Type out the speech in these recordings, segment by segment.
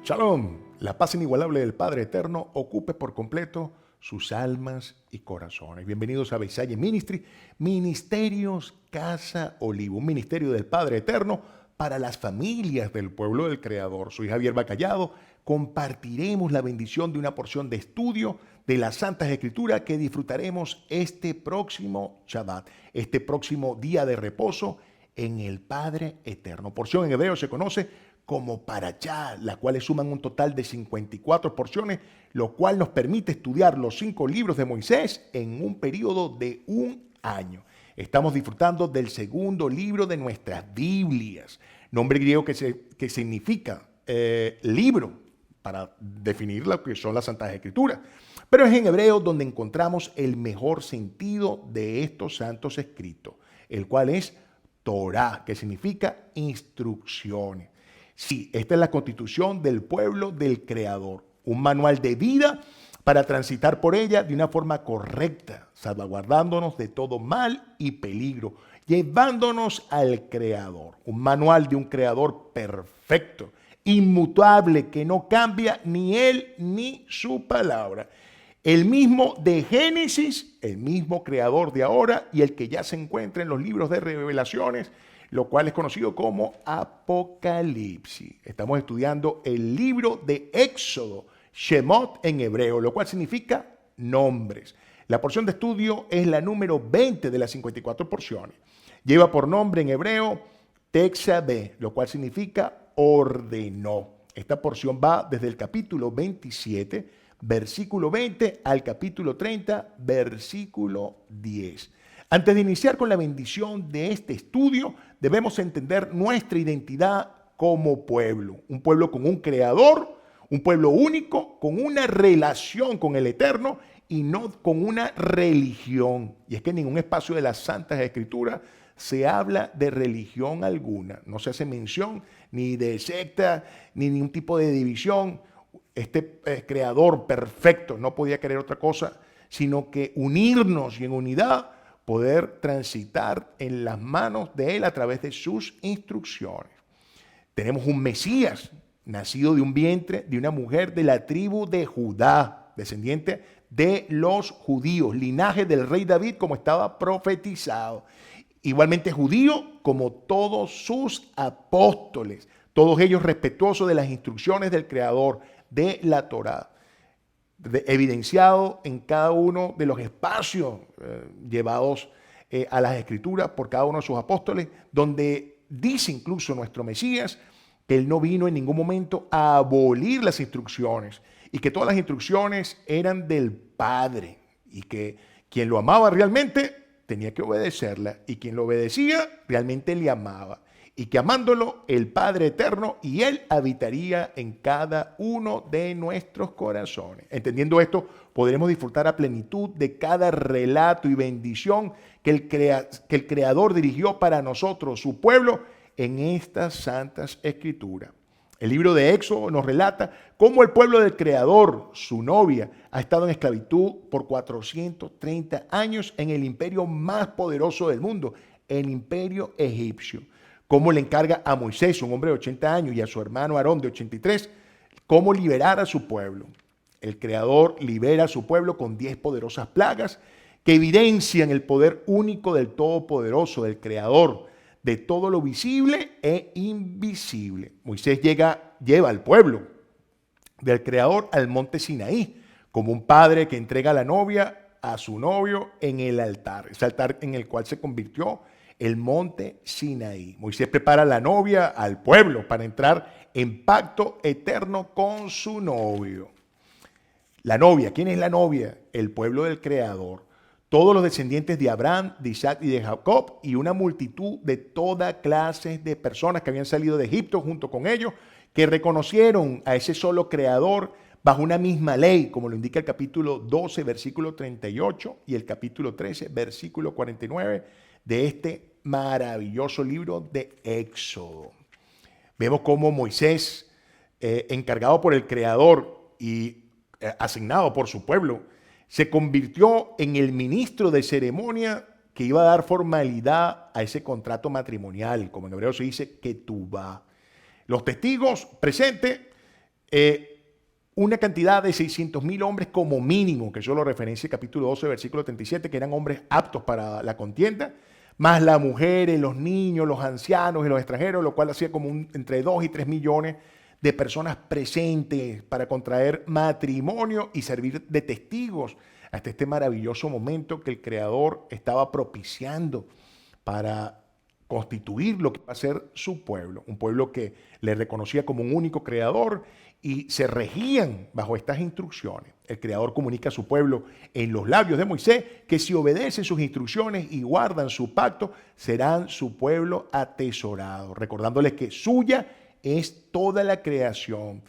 Shalom, la paz inigualable del Padre Eterno ocupe por completo sus almas y corazones. Bienvenidos a Beisaye Ministry, Ministerios Casa Olivo, un ministerio del Padre Eterno para las familias del pueblo del Creador. Soy Javier Bacallado. Compartiremos la bendición de una porción de estudio de las Santas Escrituras que disfrutaremos este próximo Shabbat, este próximo día de reposo en el Padre Eterno. Porción en hebreo se conoce como Parashá, las cuales suman un total de 54 porciones, lo cual nos permite estudiar los 5 libros de Moisés en un periodo de un año. Estamos disfrutando del segundo libro de nuestras Biblias, nombre griego que significa libro, para definir lo que son las Santas Escrituras. Pero es en hebreo donde encontramos el mejor sentido de estos santos escritos, el cual es Torah, que significa instrucciones. Sí, esta es la constitución del pueblo del Creador, un manual de vida para transitar por ella de una forma correcta, salvaguardándonos de todo mal y peligro, llevándonos al Creador, un manual de un Creador perfecto, inmutable, que no cambia ni él ni su palabra. El mismo de Génesis, el mismo Creador de ahora y el que ya se encuentra en los libros de Revelaciones, lo cual es conocido como Apocalipsis. Estamos estudiando el libro de Éxodo, Shemot en hebreo, lo cual significa nombres. La porción de estudio es la número 20 de las 54 porciones. Lleva por nombre en hebreo Texabé, lo cual significa ordenó. Esta porción va desde el capítulo 27, versículo 20, al capítulo 30, versículo 10. Antes de iniciar con la bendición de este estudio, debemos entender nuestra identidad como pueblo. Un pueblo con un creador, un pueblo único, con una relación con el Eterno y no con una religión. Y es que en ningún espacio de las Santas Escrituras se habla de religión alguna. No se hace mención ni de secta, ni ningún tipo de división. Este creador perfecto no podía querer otra cosa, sino que unirnos y en unidad poder transitar en las manos de Él a través de sus instrucciones. Tenemos un Mesías, nacido de un vientre de una mujer de la tribu de Judá, descendiente de los judíos, linaje del rey David como estaba profetizado. Igualmente judío como todos sus apóstoles, todos ellos respetuosos de las instrucciones del Creador, de la Torá, evidenciado en cada uno de los espacios llevados a las Escrituras por cada uno de sus apóstoles, donde dice incluso nuestro Mesías que Él no vino en ningún momento a abolir las instrucciones y que todas las instrucciones eran del Padre y que quien lo amaba realmente tenía que obedecerla y quien lo obedecía realmente le amaba. Y que amándolo, el Padre Eterno y Él habitaría en cada uno de nuestros corazones. Entendiendo esto, podremos disfrutar a plenitud de cada relato y bendición que el Creador dirigió para nosotros, su pueblo, en estas santas escrituras. El libro de Éxodo nos relata cómo el pueblo del Creador, su novia, ha estado en esclavitud por 430 años en el imperio más poderoso del mundo, el imperio egipcio. Cómo le encarga a Moisés, un hombre de 80 años, y a su hermano Aarón de 83, cómo liberar a su pueblo. El Creador libera a su pueblo con 10 poderosas plagas que evidencian el poder único del Todopoderoso, del Creador, de todo lo visible e invisible. Moisés lleva al pueblo del Creador al monte Sinaí, como un padre que entrega a la novia a su novio en el altar, ese altar en el cual se convirtió el monte Sinaí. Moisés prepara a la novia, al pueblo, para entrar en pacto eterno con su novio. La novia, ¿quién es la novia? El pueblo del Creador. Todos los descendientes de Abraham, de Isaac y de Jacob, y una multitud de toda clase de personas que habían salido de Egipto junto con ellos, que reconocieron a ese solo Creador bajo una misma ley, como lo indica el capítulo 12, versículo 38, y el capítulo 13, versículo 49, de este maravilloso libro de Éxodo. Vemos cómo Moisés, encargado por el Creador y asignado por su pueblo, se convirtió en el ministro de ceremonia que iba a dar formalidad a ese contrato matrimonial, como en hebreo se dice, ketubá. Los testigos presentes Eh, una cantidad de 600.000 hombres como mínimo, que yo lo referencia en capítulo 12, versículo 37, que eran hombres aptos para la contienda, más las mujeres, los niños, los ancianos y los extranjeros, lo cual hacía como entre 2 y 3 millones de personas presentes para contraer matrimonio y servir de testigos hasta este maravilloso momento que el Creador estaba propiciando para constituir lo que va a ser su pueblo, un pueblo que le reconocía como un único creador y se regían bajo estas instrucciones. El Creador comunica a su pueblo en los labios de Moisés que si obedecen sus instrucciones y guardan su pacto, serán su pueblo atesorado, recordándoles que suya es toda la creación,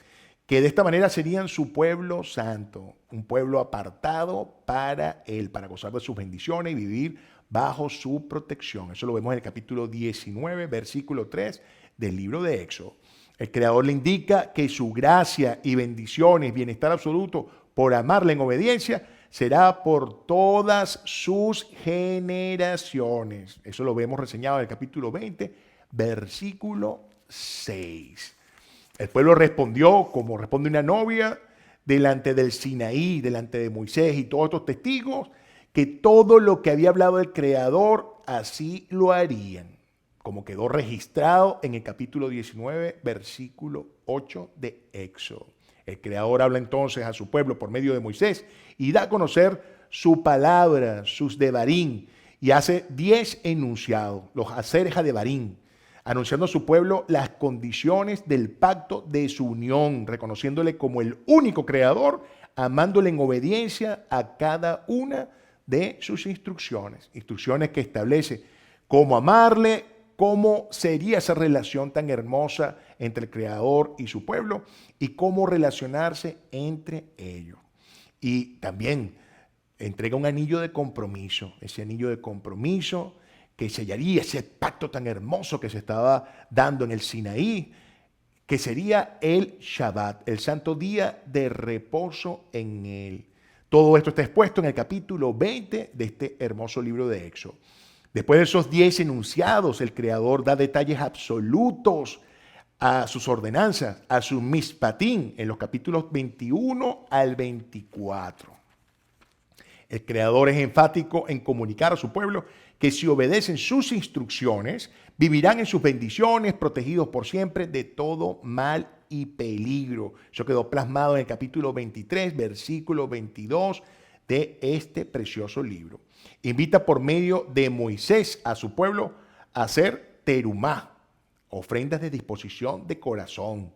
que de esta manera serían su pueblo santo, un pueblo apartado para él, para gozar de sus bendiciones y vivir bajo su protección. Eso lo vemos en el capítulo 19, versículo 3 del libro de Éxodo. El Creador le indica que su gracia y bendiciones, bienestar absoluto por amarle en obediencia, será por todas sus generaciones. Eso lo vemos reseñado en el capítulo 20, versículo 6. El pueblo respondió como responde una novia delante del Sinaí, delante de Moisés y todos estos testigos, que todo lo que había hablado el Creador, así lo harían, como quedó registrado en el capítulo 19, versículo 8 de Éxodo. El Creador habla entonces a su pueblo por medio de Moisés y da a conocer su palabra, sus devarim, y hace 10 enunciados, los haseres devarim, anunciando a su pueblo las condiciones del pacto de su unión, reconociéndole como el único creador, amándole en obediencia a cada una de sus instrucciones. Instrucciones que establece cómo amarle, cómo sería esa relación tan hermosa entre el Creador y su pueblo y cómo relacionarse entre ellos. Y también entrega un anillo de compromiso, ese anillo de compromiso que sellaría ese pacto tan hermoso que se estaba dando en el Sinaí, que sería el Shabbat, el santo día de reposo en él. Todo esto está expuesto en el capítulo 20 de este hermoso libro de Éxodo. Después de esos 10 enunciados, el Creador da detalles absolutos a sus ordenanzas, a su mispatín, en los capítulos 21 al 24. El Creador es enfático en comunicar a su pueblo que si obedecen sus instrucciones, vivirán en sus bendiciones, protegidos por siempre de todo mal y peligro. Eso quedó plasmado en el capítulo 23, versículo 22 de este precioso libro. Invita por medio de Moisés a su pueblo a hacer terumá, ofrendas de disposición de corazón,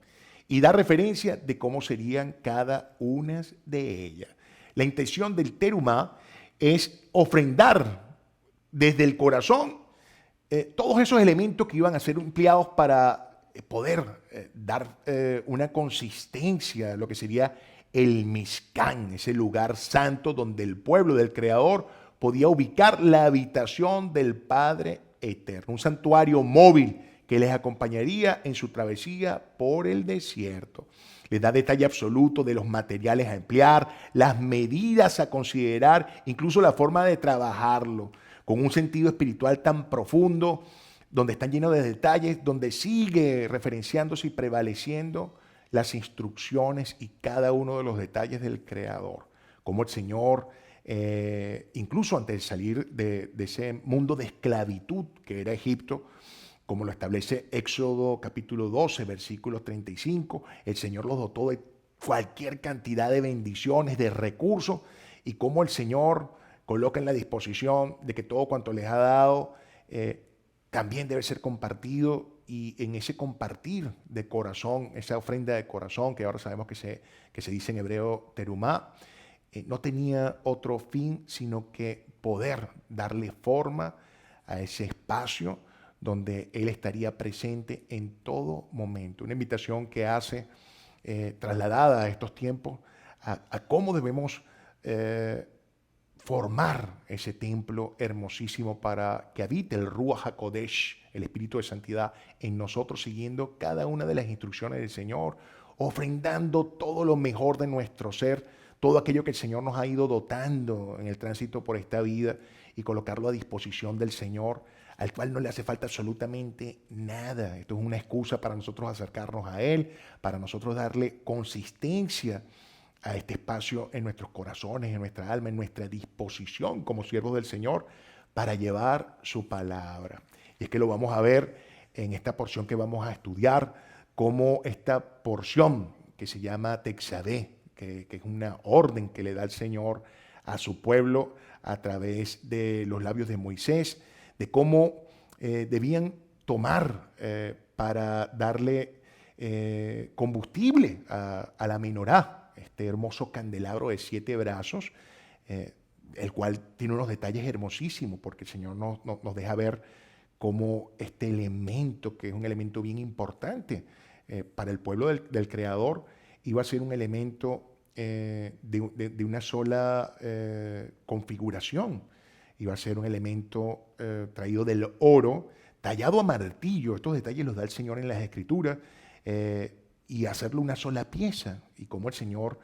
y da referencia de cómo serían cada una de ellas. La intención del terumá es ofrendar desde el corazón todos esos elementos que iban a ser empleados para poder dar una consistencia a lo que sería el Mishkan, ese lugar santo donde el pueblo del Creador podía ubicar la habitación del Padre Eterno, un santuario móvil que les acompañaría en su travesía por el desierto. Les da detalle absoluto de los materiales a emplear, las medidas a considerar, incluso la forma de trabajarlo, con un sentido espiritual tan profundo, donde están llenos de detalles, donde sigue referenciándose y prevaleciendo las instrucciones y cada uno de los detalles del Creador. Como el Señor, incluso antes de salir de ese mundo de esclavitud que era Egipto, como lo establece Éxodo capítulo 12, versículo 35, el Señor los dotó de cualquier cantidad de bendiciones, de recursos, y cómo el Señor coloca en la disposición de que todo cuanto les ha dado también debe ser compartido, y en ese compartir de corazón, esa ofrenda de corazón, que ahora sabemos que se dice en hebreo terumá, no tenía otro fin sino que poder darle forma a ese espacio donde Él estaría presente en todo momento. Una invitación que hace, trasladada a estos tiempos, a cómo debemos formar ese templo hermosísimo para que habite el Ruach HaKodesh, el Espíritu de Santidad, en nosotros, siguiendo cada una de las instrucciones del Señor, ofrendando todo lo mejor de nuestro ser, todo aquello que el Señor nos ha ido dotando en el tránsito por esta vida, y colocarlo a disposición del Señor, al cual no le hace falta absolutamente nada. Esto es una excusa para nosotros acercarnos a Él, para nosotros darle consistencia a este espacio en nuestros corazones, en nuestra alma, en nuestra disposición como siervos del Señor para llevar su palabra. Y es que lo vamos a ver en esta porción que vamos a estudiar, como esta porción que se llama Texadé, que es una orden que le da el Señor a su pueblo a través de los labios de Moisés, de cómo debían tomar para darle combustible a la menorá, este hermoso candelabro de 7 brazos, el cual tiene unos detalles hermosísimos, porque el Señor nos deja ver cómo este elemento, que es un elemento bien importante para el pueblo del Creador, iba a ser un elemento de una sola configuración. Iba a ser un elemento traído del oro, tallado a martillo. Estos detalles los da el Señor en las Escrituras, y hacerlo una sola pieza. Y cómo el Señor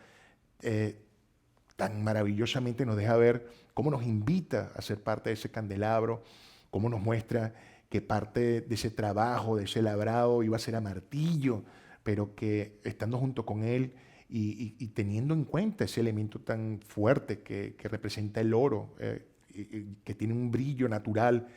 tan maravillosamente nos deja ver cómo nos invita a ser parte de ese candelabro, cómo nos muestra que parte de ese trabajo, de ese labrado, iba a ser a martillo, pero que estando junto con Él y teniendo en cuenta ese elemento tan fuerte que representa el oro, que tiene un brillo natural,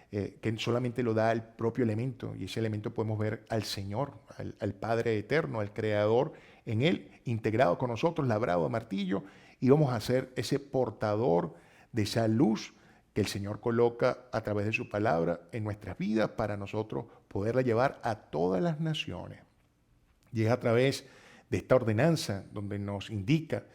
que solamente lo da el propio elemento, y ese elemento podemos ver al Señor, al Padre eterno, al Creador, en Él, integrado con nosotros, labrado a martillo, y vamos a ser ese portador de esa luz que el Señor coloca a través de su palabra en nuestras vidas para nosotros poderla llevar a todas las naciones. Y es a través de esta ordenanza donde nos indica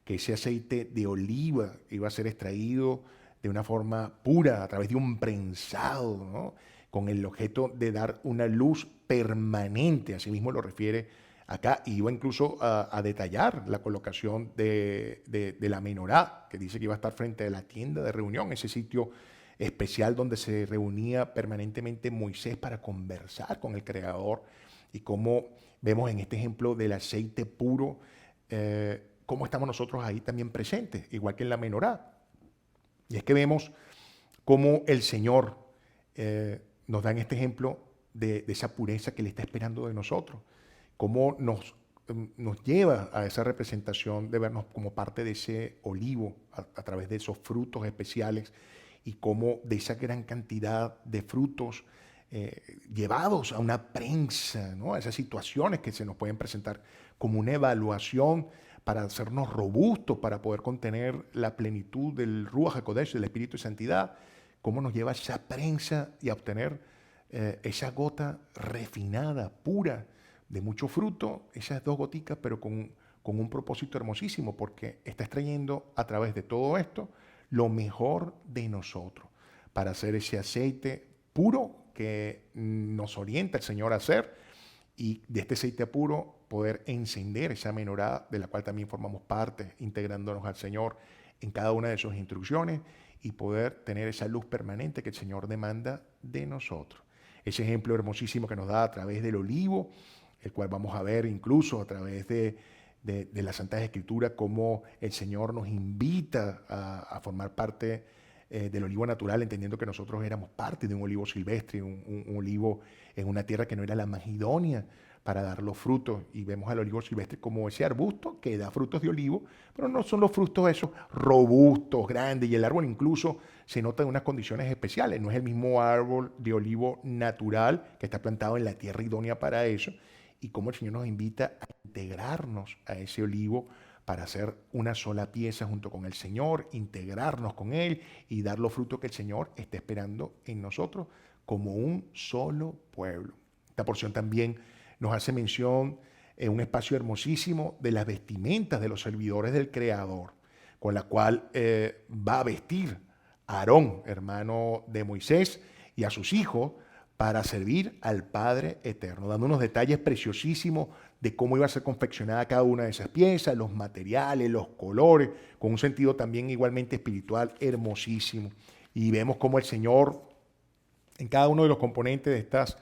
que ese aceite de oliva iba a ser extraído de una forma pura, a través de un prensado, ¿no? Con el objeto de dar una luz permanente, así mismo lo refiere acá, y iba incluso a detallar la colocación de la menorá, que dice que iba a estar frente a la tienda de reunión, ese sitio especial donde se reunía permanentemente Moisés para conversar con el Creador, y cómo vemos en este ejemplo del aceite puro, cómo estamos nosotros ahí también presentes, igual que en la menorá. Y es que vemos cómo el Señor nos da en este ejemplo de esa pureza que Él está esperando de nosotros, cómo nos lleva a esa representación de vernos como parte de ese olivo a través de esos frutos especiales, y cómo de esa gran cantidad de frutos llevados a una prensa, ¿no? A esas situaciones que se nos pueden presentar como una evaluación para hacernos robustos, para poder contener la plenitud del Ruach HaKodesh, del Espíritu de Santidad, cómo nos lleva a esa prensa y a obtener esa gota refinada, pura, de mucho fruto, esas 2 goticas, pero con un propósito hermosísimo, porque está extrayendo a través de todo esto lo mejor de nosotros, para hacer ese aceite puro que nos orienta el Señor a hacer, y de este aceite puro poder encender esa menorá de la cual también formamos parte, integrándonos al Señor en cada una de sus instrucciones, y poder tener esa luz permanente que el Señor demanda de nosotros. Ese ejemplo hermosísimo que nos da a través del olivo, el cual vamos a ver incluso a través de las Santas Escrituras, cómo el Señor nos invita a formar parte del olivo natural, entendiendo que nosotros éramos parte de un olivo silvestre, un olivo en una tierra que no era la más idónea para dar los frutos, y vemos al olivo silvestre como ese arbusto que da frutos de olivo, pero no son los frutos esos robustos, grandes, y el árbol incluso se nota en unas condiciones especiales, no es el mismo árbol de olivo natural que está plantado en la tierra idónea para eso, y cómo el Señor nos invita a integrarnos a ese olivo para hacer una sola pieza junto con el Señor, integrarnos con Él y dar los frutos que el Señor está esperando en nosotros como un solo pueblo. Esta porción también nos hace mención en un espacio hermosísimo de las vestimentas de los servidores del Creador, con la cual va a vestir a Aarón, hermano de Moisés, y a sus hijos para servir al Padre Eterno, dando unos detalles preciosísimos de cómo iba a ser confeccionada cada una de esas piezas, los materiales, los colores, con un sentido también igualmente espiritual hermosísimo. Y vemos cómo el Señor, en cada uno de los componentes de estas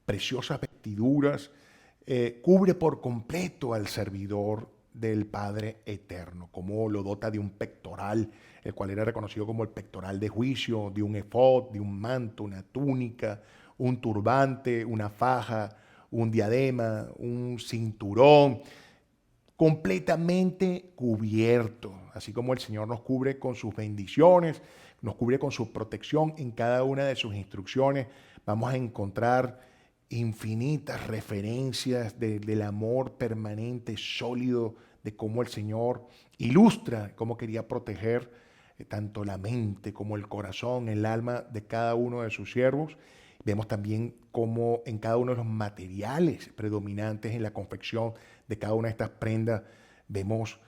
preciosas vestiduras, cubre por completo al servidor del Padre Eterno, cómo lo dota de un pectoral, el cual era reconocido como el pectoral de juicio, de un efod, de un manto, una túnica, un turbante, una faja, un diadema, un cinturón, completamente cubierto, así como el Señor nos cubre con sus bendiciones, nos cubre con su protección en cada una de sus instrucciones. Vamos a encontrar infinitas referencias del amor permanente, sólido, de cómo el Señor ilustra cómo quería proteger tanto la mente como el corazón, el alma de cada uno de sus siervos. Vemos también cómo en cada uno de los materiales predominantes en la confección de cada una de estas prendas vemos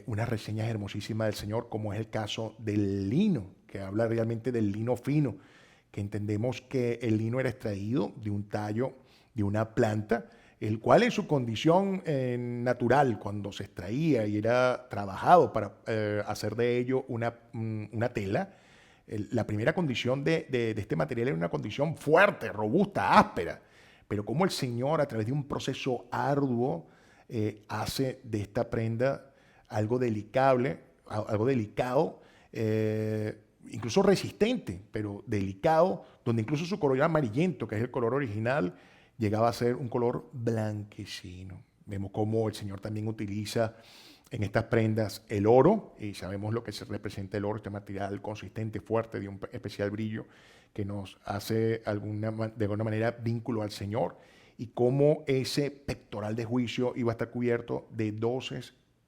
unas reseñas hermosísimas del Señor, como es el caso del lino, que habla realmente del lino fino, que entendemos que el lino era extraído de un tallo de una planta, el cual en su condición natural, cuando se extraía y era trabajado para hacer de ello una tela, la primera condición de este material era una condición fuerte, robusta, áspera, pero como el Señor a través de un proceso arduo hace de esta prenda algo delicable, algo delicado, incluso resistente, pero delicado, donde incluso su color amarillento, que es el color original, llegaba a ser un color blanquecino. Vemos cómo el Señor también utiliza en estas prendas el oro, y sabemos lo que se representa el oro, este material consistente, fuerte, de un especial brillo, que nos hace de alguna manera vínculo al Señor, y cómo ese pectoral de juicio iba a estar cubierto de 12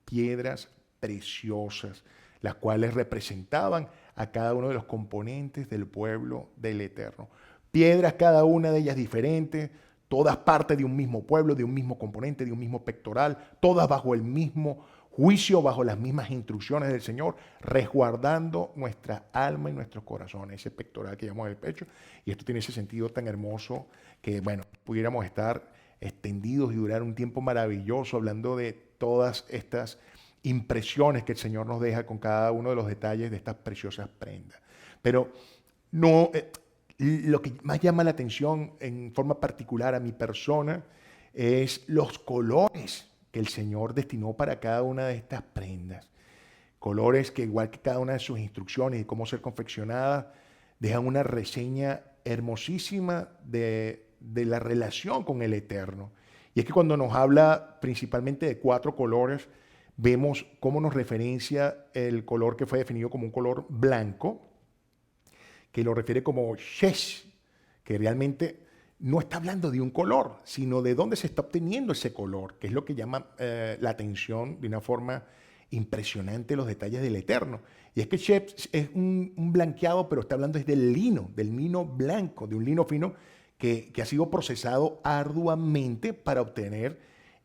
piedras preciosas, las cuales representaban a cada uno de los componentes del pueblo del Eterno. Piedras, cada una de ellas diferentes, todas partes de un mismo pueblo, de un mismo componente, de un mismo pectoral, todas bajo el mismo juicio, bajo las mismas instrucciones del Señor, resguardando nuestra alma y nuestros corazones, ese pectoral que llamamos el pecho. Y esto tiene ese sentido tan hermoso que, bueno, pudiéramos estar extendidos y durar un tiempo maravilloso hablando de todas estas impresiones que el Señor nos deja con cada uno de los detalles de estas preciosas prendas. Pero no, lo que más llama la atención en forma particular a mi persona es los colores que el Señor destinó para cada una de estas prendas. Colores que, igual que cada una de sus instrucciones y cómo ser confeccionadas, dejan una reseña hermosísima de la relación con el Eterno. Y es que cuando nos habla principalmente de 4 colores, vemos cómo nos referencia el color que fue definido como un color blanco, que lo refiere como shesh, que realmente no está hablando de un color, sino de dónde se está obteniendo ese color, que es lo que llama la atención de una forma impresionante los detalles del Eterno. Y es que shesh es un blanqueado, pero está hablando es del lino blanco, de un lino fino que ha sido procesado arduamente para obtener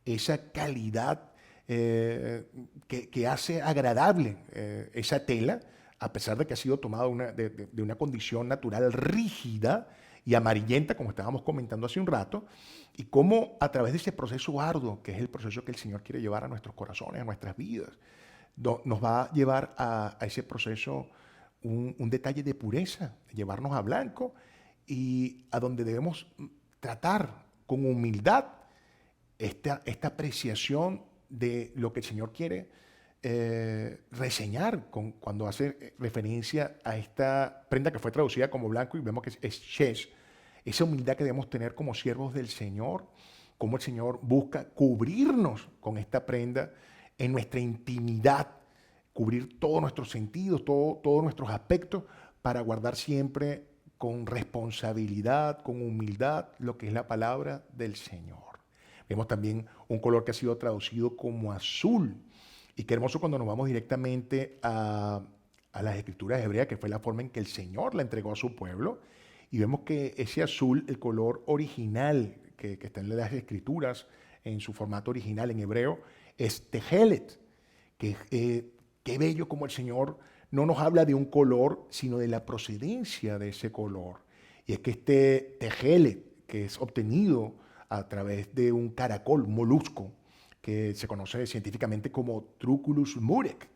esa calidad que hace agradable esa tela, a pesar de que ha sido tomada de una condición natural rígida y amarillenta, como estábamos comentando hace un rato, y cómo a través de ese proceso arduo, que es el proceso que el Señor quiere llevar a nuestros corazones, a nuestras vidas, nos va a llevar a ese proceso un detalle de pureza, de llevarnos a blanco, y a donde debemos tratar con humildad esta apreciación de lo que el Señor quiere reseñar cuando hace referencia a esta prenda que fue traducida como blanco y vemos que es shesh. Esa humildad que debemos tener como siervos del Señor, como el Señor busca cubrirnos con esta prenda en nuestra intimidad, cubrir todos nuestros sentidos, todos nuestros aspectos, para guardar siempre con responsabilidad, con humildad, lo que es la palabra del Señor. Vemos también un color que ha sido traducido como azul. Y qué hermoso cuando nos vamos directamente a las escrituras hebreas, que fue la forma en que el Señor la entregó a su pueblo. Y vemos que ese azul, el color original que está en las escrituras, en su formato original en hebreo, es tejelet. Qué bello como el Señor no nos habla de un color, sino de la procedencia de ese color. Y es que este tejelet, que es obtenido a través de un caracol, un molusco, que se conoce científicamente como Truculus murek,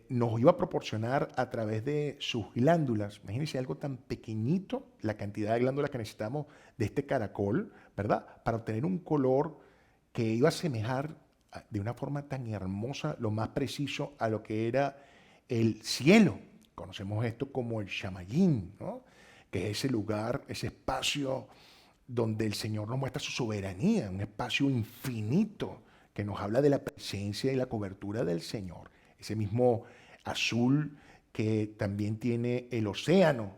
nos iba a proporcionar a través de sus glándulas. Imagínense algo tan pequeñito, la cantidad de glándulas que necesitamos de este caracol, ¿verdad? Para obtener un color que iba a asemejar de una forma tan hermosa, lo más preciso a lo que era el cielo. Conocemos esto como el Shamayim, ¿no? Que es ese lugar, ese espacio donde el Señor nos muestra su soberanía, un espacio infinito que nos habla de la presencia y la cobertura del Señor. Ese mismo azul que también tiene el océano,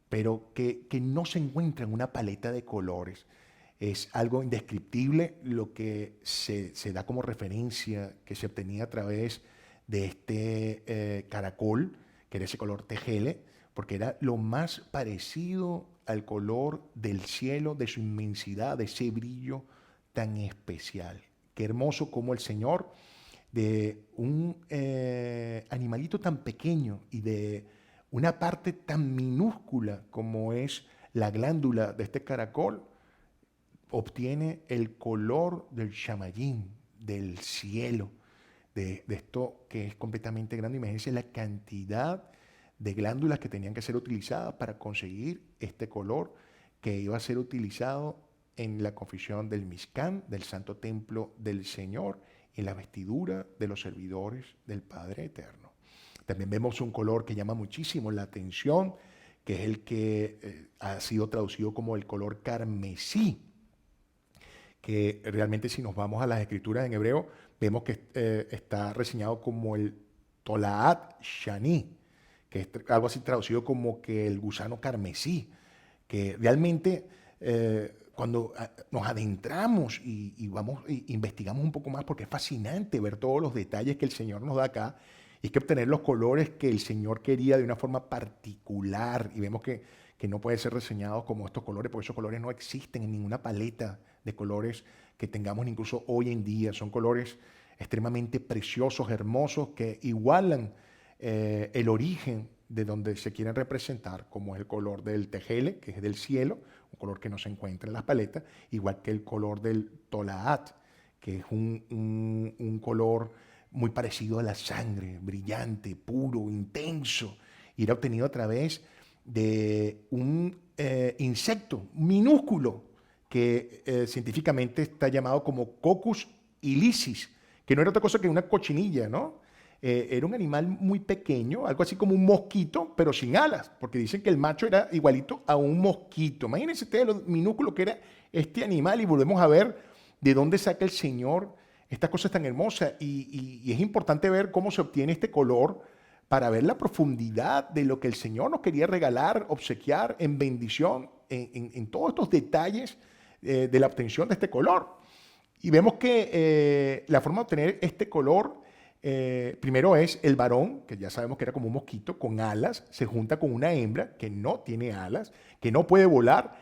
pero que no se encuentra en una paleta de colores. Es algo indescriptible lo que se da como referencia que se obtenía a través de este caracol, que era ese color tejele, porque era lo más parecido al color del cielo, de su inmensidad, de ese brillo tan especial. Qué hermoso como el Señor, de un animalito tan pequeño y de una parte tan minúscula como es la glándula de este caracol, obtiene el color del Shamayim, del cielo, de esto que es completamente grande. Imagínense la cantidad de glándulas que tenían que ser utilizadas para conseguir este color que iba a ser utilizado en la confección del Mishkan, del Santo Templo del Señor, en la vestidura de los servidores del Padre Eterno. También vemos un color que llama muchísimo la atención, que es el que ha sido traducido como el color carmesí, que realmente si nos vamos a las escrituras en hebreo, vemos que está reseñado como el Tolaat Shani, que es algo así traducido como que el gusano carmesí, que realmente cuando nos adentramos y vamos investigamos un poco más, porque es fascinante ver todos los detalles que el Señor nos da acá, y es que obtener los colores que el Señor quería de una forma particular, y vemos que no puede ser reseñado como estos colores, porque esos colores no existen en ninguna paleta de colores que tengamos incluso hoy en día. Son colores extremadamente preciosos, hermosos, que igualan el origen de donde se quieren representar, como es el color del tejele, que es del cielo, un color que no se encuentra en las paletas, igual que el color del tolaat, que es un color muy parecido a la sangre, brillante, puro, intenso, y era obtenido a través de un insecto minúsculo que científicamente está llamado como Coccus ilicis, que no era otra cosa que una cochinilla, ¿no? Era un animal muy pequeño, algo así como un mosquito, pero sin alas, porque dicen que el macho era igualito a un mosquito. Imagínense ustedes lo minúsculo que era este animal, y volvemos a ver de dónde saca el Señor estas cosas tan hermosas. Y es importante ver cómo se obtiene este color para ver la profundidad de lo que el Señor nos quería regalar, obsequiar en bendición, en todos estos detalles de la obtención de este color. Y vemos que la forma de obtener este color, primero es el varón, que ya sabemos que era como un mosquito con alas, se junta con una hembra que no tiene alas, que no puede volar.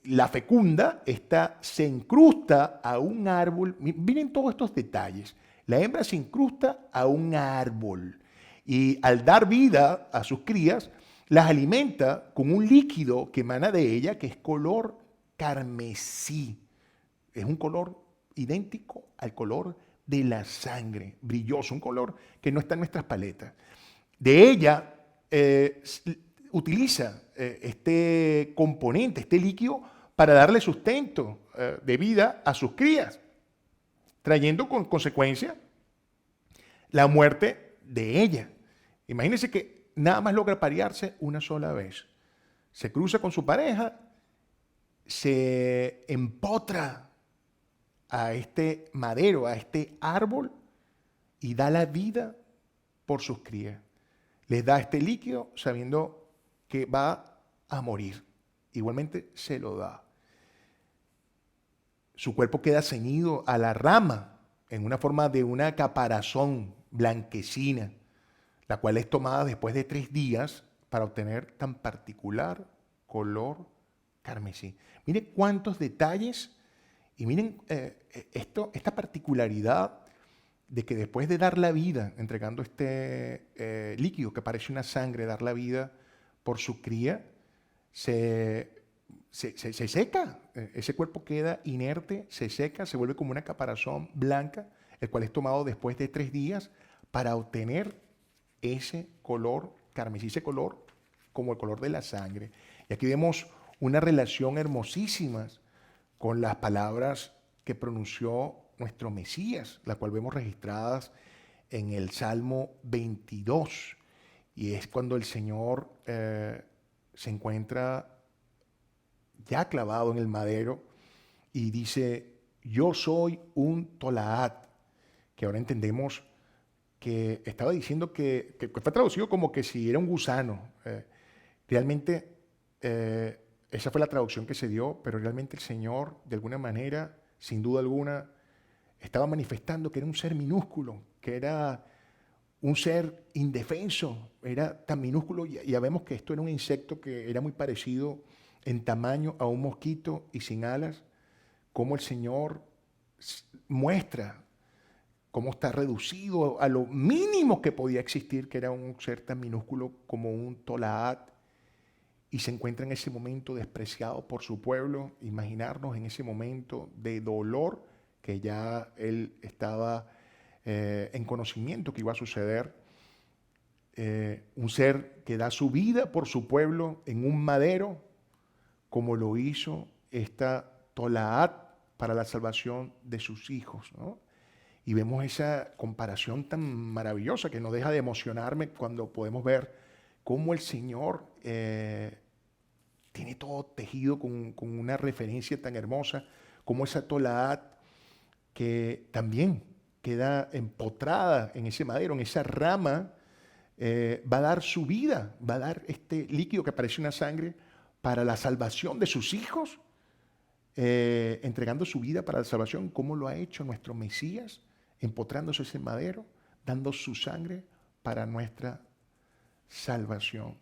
La fecunda, esta se incrusta a un árbol. Miren todos estos detalles. La hembra se incrusta a un árbol y al dar vida a sus crías, las alimenta con un líquido que emana de ella, que es color carmesí. Es un color idéntico al color de la sangre, brilloso, un color que no está en nuestras paletas. De ella utiliza este componente, este líquido, para darle sustento de vida a sus crías, trayendo con consecuencia la muerte de ella. Imagínense que nada más logra parearse una sola vez. Se cruza con su pareja, se empotra a este madero, a este árbol, y da la vida por sus crías. Les da este líquido sabiendo que va a morir. Igualmente se lo da. Su cuerpo queda ceñido a la rama en una forma de una caparazón blanquecina, la cual es tomada después de 3 días para obtener tan particular color carmesí. Miren cuántos detalles, y miren esta particularidad de que después de dar la vida, entregando este líquido que parece una sangre, dar la vida por su cría, se seca. Ese cuerpo queda inerte, se seca, se vuelve como una caparazón blanca, el cual es tomado después de 3 días para obtener ese color carmesí, ese color como el color de la sangre. Y aquí vemos una relación hermosísima con las palabras que pronunció nuestro Mesías, la cual vemos registradas en el Salmo 22. Y es cuando el Señor se encuentra ya clavado en el madero y dice, yo soy un Tolaat, que ahora entendemos que estaba diciendo que fue traducido como que si era un gusano. Realmente esa fue la traducción que se dio, pero realmente el Señor, de alguna manera, sin duda alguna, estaba manifestando que era un ser minúsculo, que era un ser indefenso, era tan minúsculo. Ya vemos que esto era un insecto que era muy parecido en tamaño a un mosquito y sin alas, como el Señor muestra cómo está reducido a lo mínimo que podía existir, que era un ser tan minúsculo como un Tolaat, y se encuentra en ese momento despreciado por su pueblo. Imaginarnos en ese momento de dolor que ya él estaba en conocimiento que iba a suceder. Un ser que da su vida por su pueblo en un madero, como lo hizo esta Tolaat para la salvación de sus hijos, ¿no? Y vemos esa comparación tan maravillosa que no deja de emocionarme cuando podemos ver cómo el Señor tiene todo tejido con una referencia tan hermosa, como esa Tolaat que también queda empotrada en ese madero, en esa rama, va a dar su vida, va a dar este líquido que parece una sangre para la salvación de sus hijos, entregando su vida para la salvación, como lo ha hecho nuestro Mesías, empotrándose ese madero, dando su sangre para nuestra salvación.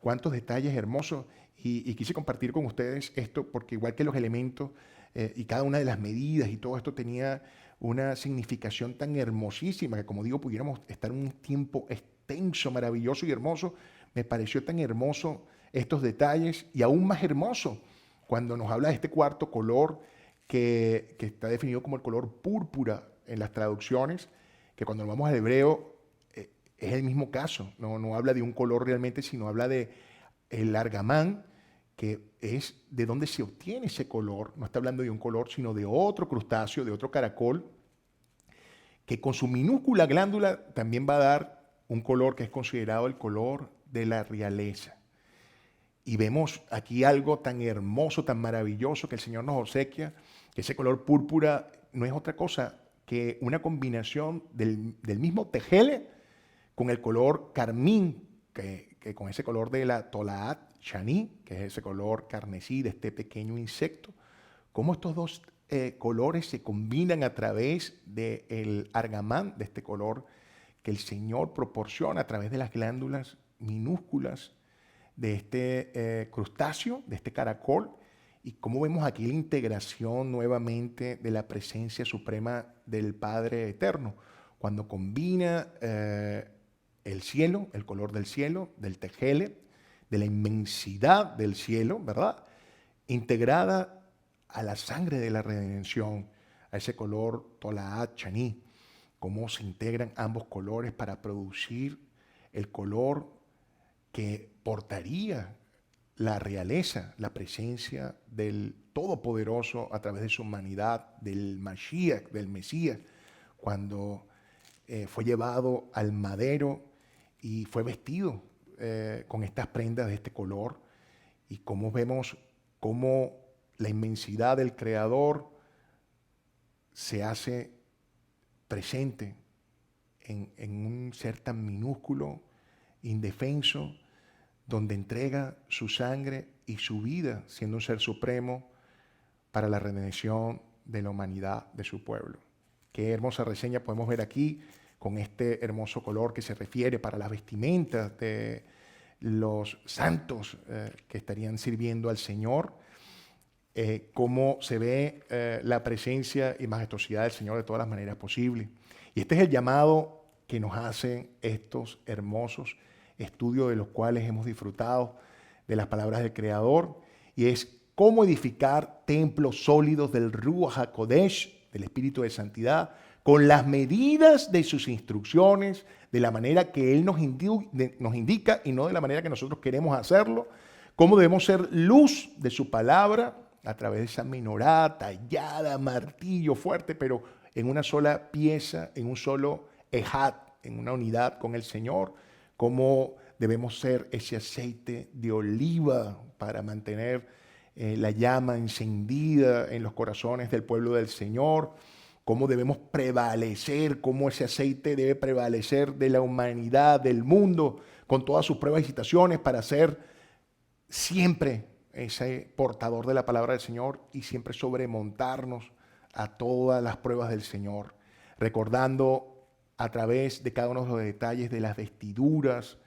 Cuántos detalles hermosos, y quise compartir con ustedes esto porque igual que los elementos y cada una de las medidas y todo esto tenía una significación tan hermosísima que, como digo, pudiéramos estar un tiempo extenso, maravilloso y hermoso. Me pareció tan hermoso estos detalles, y aún más hermoso cuando nos habla de este cuarto color que está definido como el color púrpura en las traducciones, que cuando nos vamos al hebreo es el mismo caso. No habla de un color realmente, sino habla de el argamán, que es de donde se obtiene ese color. No está hablando de un color, sino de otro crustáceo, de otro caracol, que con su minúscula glándula también va a dar un color que es considerado el color de la realeza. Y vemos aquí algo tan hermoso, tan maravilloso que el Señor nos obsequia, que ese color púrpura no es otra cosa que una combinación del mismo tejele con el color carmín, que con ese color de la Tolaat Shani, que es ese color carmesí de este pequeño insecto. Cómo estos dos colores se combinan a través del argamán, de este color que el Señor proporciona a través de las glándulas minúsculas de este crustáceo, de este caracol, y cómo vemos aquí la integración nuevamente de la presencia suprema del Padre Eterno, cuando combina el cielo, el color del cielo, del tejele, de la inmensidad del cielo, ¿verdad? Integrada a la sangre de la redención, a ese color Tolaat Shani, cómo se integran ambos colores para producir el color que portaría la realeza, la presencia del Todopoderoso a través de su humanidad, del Mashiach, del Mesías, cuando fue llevado al madero y fue vestido con estas prendas de este color. Y cómo vemos cómo la inmensidad del Creador se hace presente en un ser tan minúsculo, indefenso, donde entrega su sangre y su vida, siendo un ser supremo, para la redención de la humanidad, de su pueblo. Qué hermosa reseña podemos ver aquí, con este hermoso color que se refiere para las vestimentas de los santos que estarían sirviendo al Señor. Cómo se ve la presencia y majestuosidad del Señor de todas las maneras posibles. Y este es el llamado que nos hacen estos hermosos estudios, de los cuales hemos disfrutado de las palabras del Creador, y es cómo edificar templos sólidos del Ruach HaKodesh, del Espíritu de Santidad, con las medidas de sus instrucciones, de la manera que Él nos indica y no de la manera que nosotros queremos hacerlo. Cómo debemos ser luz de su palabra a través de esa menorá tallada, martillo fuerte, pero en una sola pieza, en un solo ejad, en una unidad con el Señor, cómo debemos ser ese aceite de oliva para mantener la llama encendida en los corazones del pueblo del Señor, cómo debemos prevalecer, cómo ese aceite debe prevalecer de la humanidad, del mundo, con todas sus pruebas y situaciones para ser siempre ese portador de la palabra del Señor y siempre sobremontarnos a todas las pruebas del Señor, recordando a través de cada uno de los detalles de las vestiduras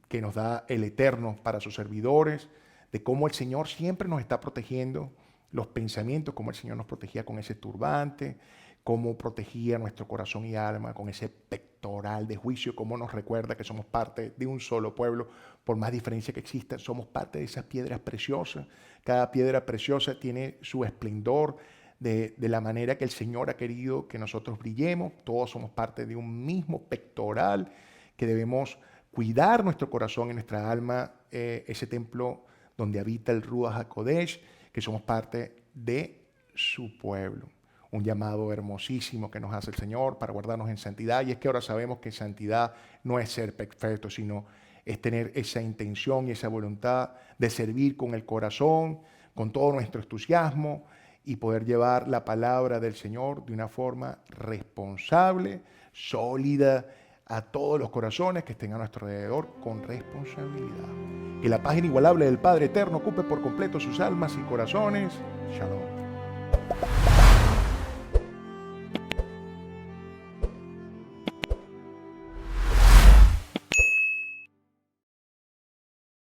que nos da el Eterno para sus servidores, de cómo el Señor siempre nos está protegiendo los pensamientos, cómo el Señor nos protegía con ese turbante, cómo protegía nuestro corazón y alma con ese pectoral de juicio, cómo nos recuerda que somos parte de un solo pueblo, por más diferencia que exista, somos parte de esas piedras preciosas. Cada piedra preciosa tiene su esplendor de la manera que el Señor ha querido que nosotros brillemos. Todos somos parte de un mismo pectoral que debemos cuidar nuestro corazón y nuestra alma, ese templo donde habita el Ruach HaKodesh, que somos parte de su pueblo. Un llamado hermosísimo que nos hace el Señor para guardarnos en santidad. Y es que ahora sabemos que santidad no es ser perfecto, sino es tener esa intención y esa voluntad de servir con el corazón, con todo nuestro entusiasmo y poder llevar la palabra del Señor de una forma responsable, sólida, a todos los corazones que estén a nuestro alrededor con responsabilidad. Que la paz inigualable del Padre Eterno ocupe por completo sus almas y corazones. Shalom.